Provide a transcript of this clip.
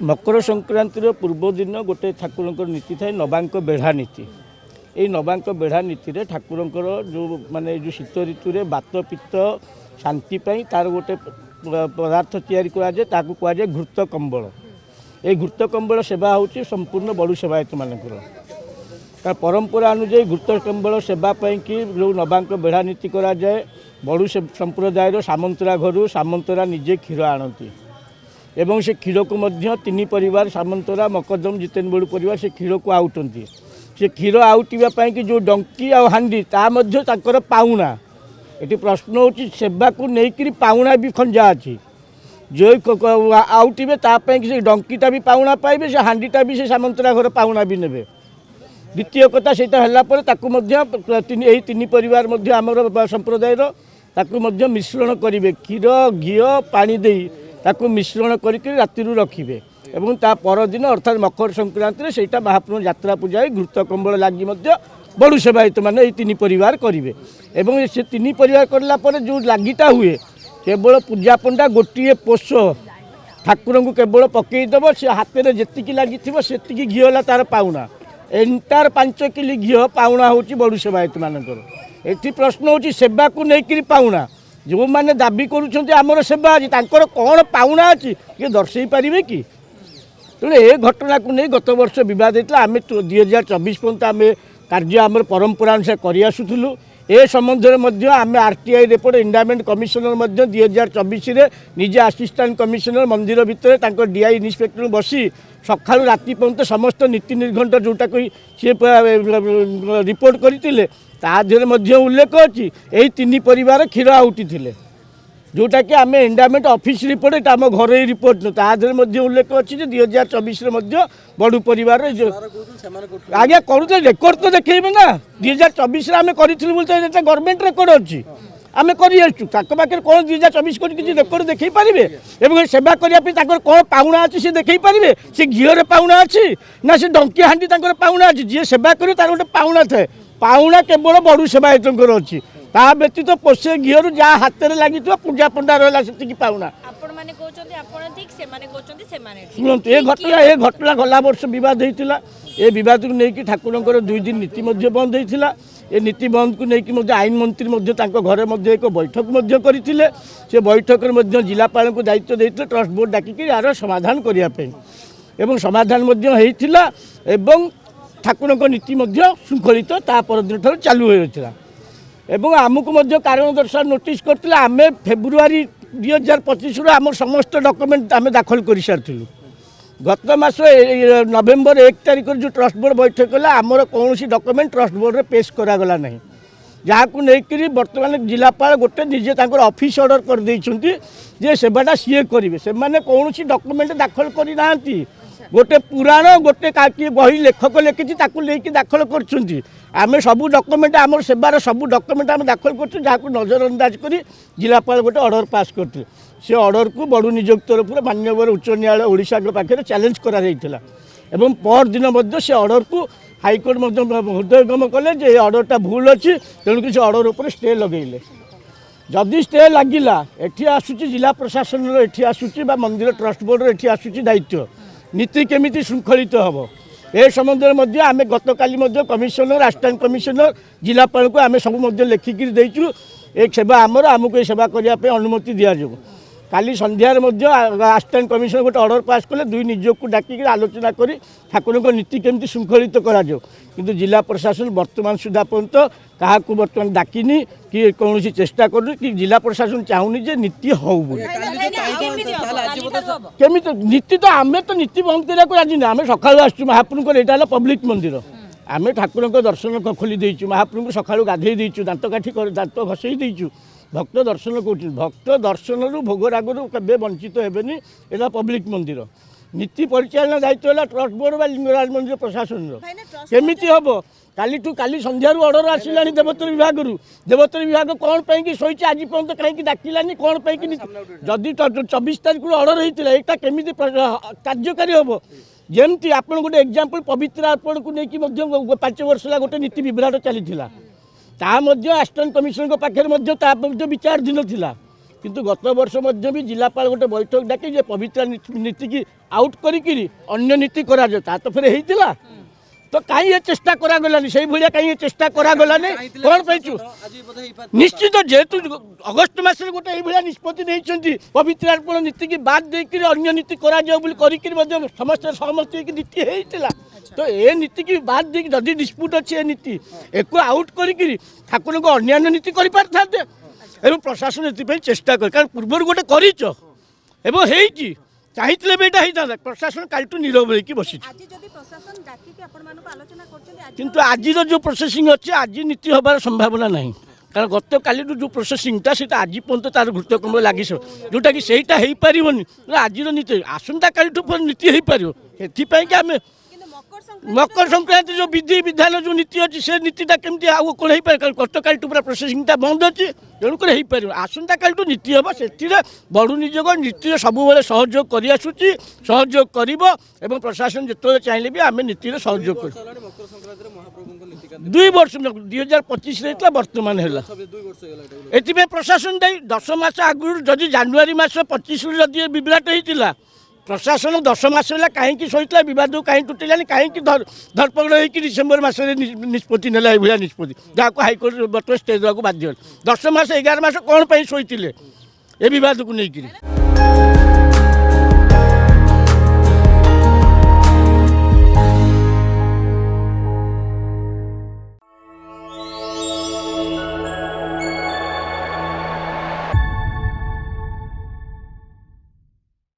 मकर संक्रांतिर पूर्व दिन गोटे ठाकुर नीति थाए नवांक बेढ़ा नीति। ये नवांक बेढ़ा नीति रे ठाकुर जो माने जो शीत ऋतु रे बात पित्त शांति तार गोटे पदार्थ तैयारी कराए ताकू कहुए घृत कंबल। ये घृत कंबल सेवा होची संपूर्ण बड़ू सेवायत मानकर परंपरा अनुजाई घृत कंबल सेवा कि जो नवांक बेढ़ा नीति कराए बड़ू संप्रदायर सामंतरा घर सामंतरा निजे क्षीर आणती एवं से क्षीर को मध्य तीन परिवार सामंतरा मकदम जितेन बड़ू परिवार से क्षीर को आउटंती से क्षीर आउटापी कि जो डंकी आ हांडी ता मध्य ताकर पाउना। ये प्रश्न होची सेवा को लेकर पाउना भी खंजा अच्छी जो आउटे तापाई से डंकीटा भी पाउना पाइबे से हांडीटा भी से सामंतरा घर पाउना भी नेबे। द्वितीय कथा से तीन परिवार आमर संप्रदायर ताकू मिश्रण करेंगे क्षीर घी पानी दे ताकू मिश्रण करके राति रखिए एवं ता परदिन अर्थात मकर संक्रांति से महाप्रभु यात्रा पूजा घृत कंबल लगी बड़ू सेवायत मैंने तीन परिवार करेंगे एवं से तीन परिवार करला जो लागिटा हुए केवल पूजा पंडा गोटे पोष ठाकुर को केवल पकईदेव से हाथ में जी लगी से घी है तार पाउना एंटार 5 किलो घी पाउना हूँ बड़ू सेवायत मानकर। ये प्रश्न होची सेवा को लेकर पाउना जो मैंने दाबी करुँच सेवा अच्छी कौन पाउना अच्छी ये दर्शे पारे कि तेणु ए घटना को नहीं गत वर्ष बद होता आम 2024 पर्यंत आम कार्य आम परंपरा अनुसार कर आसुलु। ए संबंध में आम आरटीआई रिपोर्ट एंडामेंट कमिशनर 2024 निजे असिस्टांट कमिशनर मंदिर भितर डीआई इन्स्पेक्टर बसी सका राति पर्यंत समस्त नीति निर्घंट जोटा कोई सी रिपोर्ट करते तादेह उल्लेख अच्छी यही तीन परिवार क्षीर आउटी जोटा कि आम एंडामेंट ऑफिस रिपोर्ट आम घर रिपोर्ट तादेह उल्लेख अच्छी 2024 बड़ू परिवार आज्ञा करुते रेकर्ड तो देखेबे ना 2024 आम करूँ गवर्नमेंट रेकर्ड अच्छी आम कर कौन 2024 कर रेकर्ड देखी पारे और सेवा करने कौन पाउना अच्छी सी देखी पारे सी घीरे पाउना अच्छी ना से डंकी हांडी पाउना अच्छी जी सेवा कर गोटे पाउना थाए पाउना केवल बड़ू सेवायत अच्छी ता व्यतीत पोषे घीरु जहाँ हाथ में लगी पूजा पंडा रहा से पाउना शुणु ये घटना गला वर्ष बद होता ये बद को लेकिन ठाकुर 2 दिन नीति बंद होता ये नीति बंद को लेकिन आईन मंत्री घर एक बैठक करते से बैठक में जिलापाल को दायित्व देते ट्रस्ट बोर्ड डाकिक यार समाधान करने एवं समाधान होता एवं ठाकुर नीति श्रृंखलित परदिन ठार चालू होता एवं आमको कारण दर्शा नोटिस करते आम फेब्रुआरी 2025 आम समस्त डॉक्यूमेंट आम दाखल कर सारी गत मास नवेम्बर 1 तारिख जो ट्रस्ट बोर्ड बैठक है आमर कौन डॉक्यूमेंट ट्रस्ट बोर्ड रे पेश करागला ना जहाँ को लेकर बर्तमान जिलापाल गोटे निजे ऑफिस ऑर्डर कर जे सेवाटा सीए करेंगे से कौन डॉक्यूमेंट दाखल करना गोटे पुराण गोटे बही लेखक लिखी लेकिन दाखल कर आम सब डॉक्यूमेंट आम सेवार सब डॉक्यूमेंट आम दाखल कर जहाँ नजर अंदाज कर जिलापाल गोटे ऑर्डर पास करते से ऑर्डर को बड़ू नियोग तरफ माननीय उच्च न्यायालय ओडिशा पाखे चैलेंज कराइला एवं पर दिन से ऑर्डर को हाईकोर्ट हृदयगम कले जे ऑर्डरटा भूल अच्छी तेणुक से ऑर्डर उपर स्टे लगेले जदि स्टे लगिला एठी आसुची जिला प्रशासन एठी आसुची बा मंदिर ट्रस्ट बोर्ड एठी आसुची दायित्व नीति केमिति श्रृंखलित हम ए संबंध में आम गत काली कमिशनर असिस्टेंट कमिशनर जिलापाल को आम सब लिखिक देचु एक सेवा आमर आमको सेवा करने अनुमति दि जाऊ काली संध्यार असिस्टेंट कमिशनर गोटे ऑर्डर पास कले 2 नियोग को डाकिक आलोचना कर ठाकुर नीति केमती श्रृंखलित करा किंतु जिला प्रशासन वर्तमान सुधा पर्यंत क्या बर्तमान डाकिनी कि कौन चेष्टा कर कि जिला प्रशासन चाहूनी जे नीति हो केमी नीति तो आम तो नीति बंद करने राजी ना आम सका आसु महाप्रभु यहाँ पब्लिक मंदिर आम ठाकुर दर्शन खोली देचु महाप्रभु सका गाधे देचु दांत काठी दांत घसई देचु भक्त दर्शन कर भक्त दर्शन रु भोग रागरू के वंचित हेबेनी यहाँ पब्लिक मंदिर नीति परिचालन दायित्व है ट्रस्ट बोर्ड बा लिंगराज मंदिर प्रशासन केमिति हम काली संध्यारू ऑर्डर आसला देवोत्तर विभाग कौन पैकी शोची आज पर्यंत कहीं डाकिलानी कौन पैकी जदि 24 तारीख ऑर्डर होता है केमी कार्यकारी हम जमती आप गोटे एग्जांपल पवित्र अर्पण को लेकिन 5 वर्ष गोटे नीति विभ्राट चली असिस्टेंट कमिशनर पाखे विचाराधीन था किंतु गत वर्ष मध्य भी जिलापाल गोटे बैठक डाकी जे पवित्र नीति की आउट करी अन्य नीति करा ता तो फिर होता तो कहीं ये चेष्टा करागलानी से भाया कहीं चेष्टा करागलानी कौन पाइचु निश्चित जेहेतु अगस्ट मसरे गोटे ये निष्पत्ति नहीं पवित्रार्पण नीति की बाद देकर अन्य नीति करा समस्त सहमति नीति होता तो ये नीति की बाद दे जदि डिस्प्यूट अच्छे नीति एक आउट करी ठाकुर को अन्य नीति कर पारे एवं प्रशासन ये चेष्टा कर कारण पूर्व गोटे कर चाहिए होता प्रशासन कालटू नीरव होकर बसी किंतु आज जो प्रोसेसिंग अच्छे आज नीति हबार संभावना नहीं कारण गत काली जो प्रोसेसिंगटा से आज पर्यटन तार घृतकंब लगी जोटा कि सहीटा हो पारनि आज नीति आसंता काली नीति हो पार से आम मकर संक्रांति जो विधि विधान जो नीति अच्छी से नीतिटा केमती आउ कौन हो पारे गत काली पूरा प्रोसेसिंगटा बंद अच्छी तेणुक हो पार आसंता काली नीति हम से बड़ू निजोग नीति सब सहयोग कर आसुची सहयोग कर प्रशासन जो चाहिए भी आम नीति सहयोग कर 2 वर्ष 2025 बर्तमान है ये प्रशासन दायी 10 मास आगुरी जदि जानुरी मास 25 जदि विभ्राट होता प्रशासन 10 मास है कहीं सही बद कहीं टूटानी कहीं धरपकड़ होकर डिसेम्बर मसरे निष्पत्ति ना ये निष्पत्ति जहाँ को हाइकोर्ट बर्तमान स्टे देवाक बाध्य 10 मास 11 मास कौन सही ये बद को लेकर।